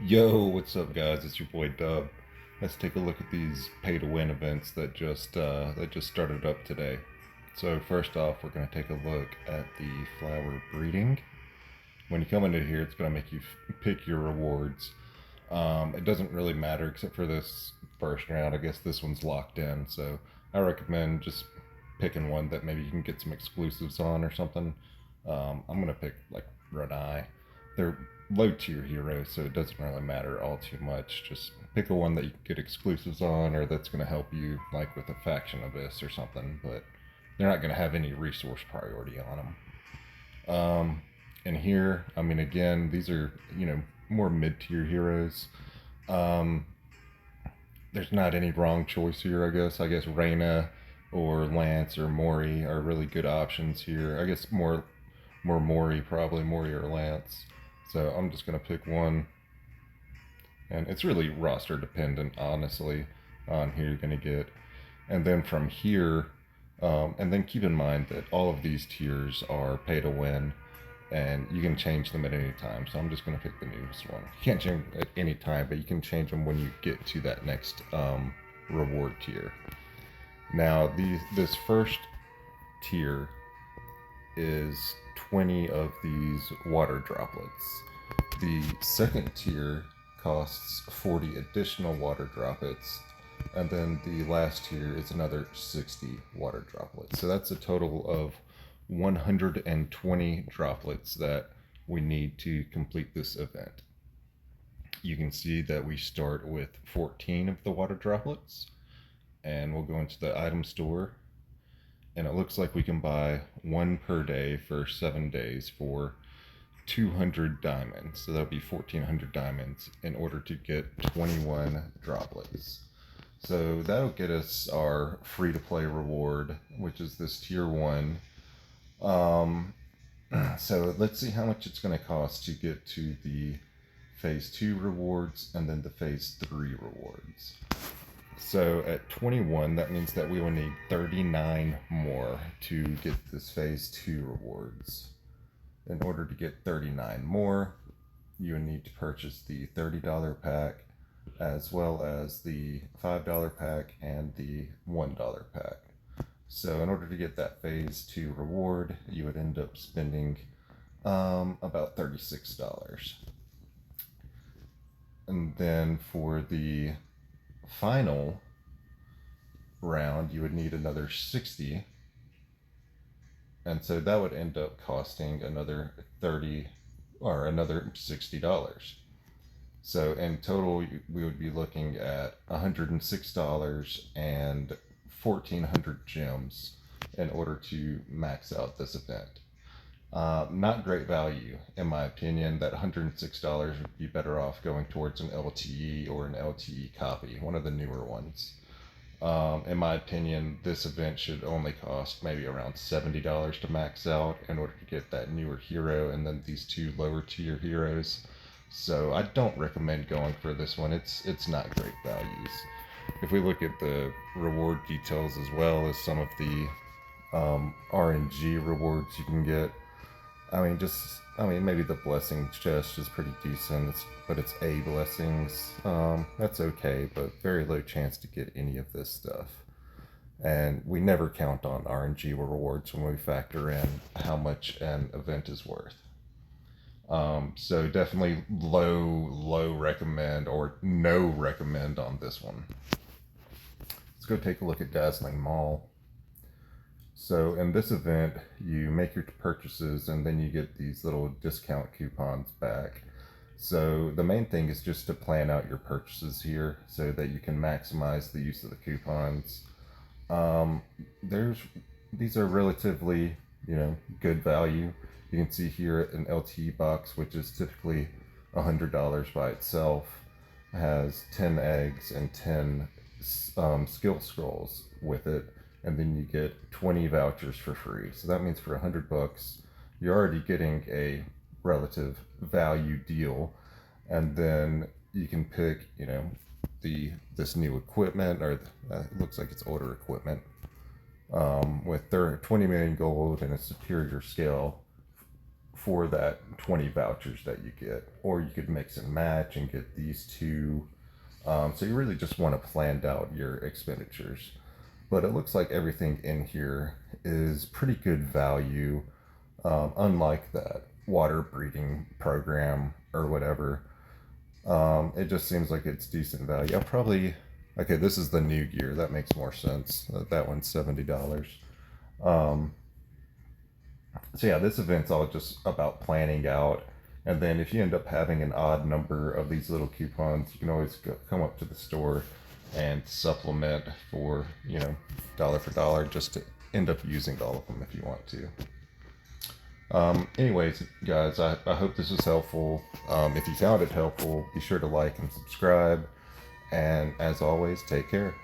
Yo, what's up, guys? It's your boy Dub. Let's take a look at these pay-to-win events that just started up today. So first off, we're going to take a look at the flower breeding. When you come into here, it's going to make you pick your rewards. It doesn't really matter except for this first round. I guess this one's locked in, so I recommend just picking one that maybe you can get some exclusives on or something. I'm gonna pick like Red Eye. They're low tier heroes, so it doesn't really matter all too much. Just pick a one that you can get exclusives on, or that's gonna help you, like with a faction of this or something. But they're not gonna have any resource priority on them. And here, I mean, again, these are more mid tier heroes. Um, there's not any wrong choice here, I guess. I guess Reyna or Lance or Mori are really good options here. I guess more Mori, probably Mori or Lance. So I'm just gonna pick one, and it's really roster dependent, honestly, on who you're gonna get. And then from here, and then keep in mind that all of these tiers are pay to win, and you can change them at any time. So I'm just going to pick the newest one. You can't change at any time, but you can change them when you get to that next reward tier. Now, this first tier is 20 of these water droplets. The second tier costs 40 additional water droplets, and then the last tier is another 60 water droplets. So that's a total of 120 droplets that we need to complete this event. You can see that we start with 14 of the water droplets, and we'll go into the item store, and it looks like we can buy one per day for 7 days for 200 diamonds. So that'll be 1,400 diamonds in order to get 21 droplets. So that'll get us our free to play reward, which is this tier one. Um, so let's see how much it's going to cost to get to the phase 2 rewards and then the phase 3 rewards. So at 21, that means that we will need 39 more to get this phase 2 rewards. In order to get 39 more, you need to purchase the $30 pack as well as the $5 pack and the $1 pack. So in order to get that phase 2 reward, you would end up spending about $36. And then for the final round, you would need another 60. And so that would end up costing another 30 or another $60. So in total, we would be looking at $106 and 1,400 gems in order to max out this event. Not great value, in my opinion. That $106 would be better off going towards an LTE or an LTE copy, one of the newer ones. In my opinion, this event should only cost maybe around $70 to max out in order to get that newer hero and then these two lower tier heroes. So I don't recommend going for this one. It's not great values. If we look at the reward details as well as some of the RNG rewards you can get, maybe the blessing chest is pretty decent, but it's A blessings. That's okay, but very low chance to get any of this stuff. And we never count on RNG rewards when we factor in how much an event is worth. So definitely low recommend or no recommend on this one. Let's go take a look at Dazzling Mall. So in this event, you make your purchases and then you get these little discount coupons back. So the main thing is just to plan out your purchases here so that you can maximize the use of the coupons. Um, there's These are relatively, good value. You can see here an LTE box, which is typically $100 by itself, has 10 eggs and 10 skill scrolls with it, and then you get 20 vouchers for free. So that means for $100, you're already getting a relative value deal, and then you can pick, this new equipment, or it looks like it's older equipment, with 20 million gold and a superior scale for that 20 vouchers that you get, or you could mix and match and get these two. So you really just want to plan out your expenditures. But it looks like everything in here is pretty good value, unlike that water breeding program or whatever. It just seems like it's decent value. I'll probably, okay, this is the new gear. That makes more sense. That one's $70. Um, so yeah, this event's all just about planning out. And then if you end up having an odd number of these little coupons, you can always come up to the store and supplement for, dollar for dollar, just to end up using all of them if you want to. Anyways, guys, I hope this was helpful. If you found it helpful, be sure to like and subscribe. And as always, take care.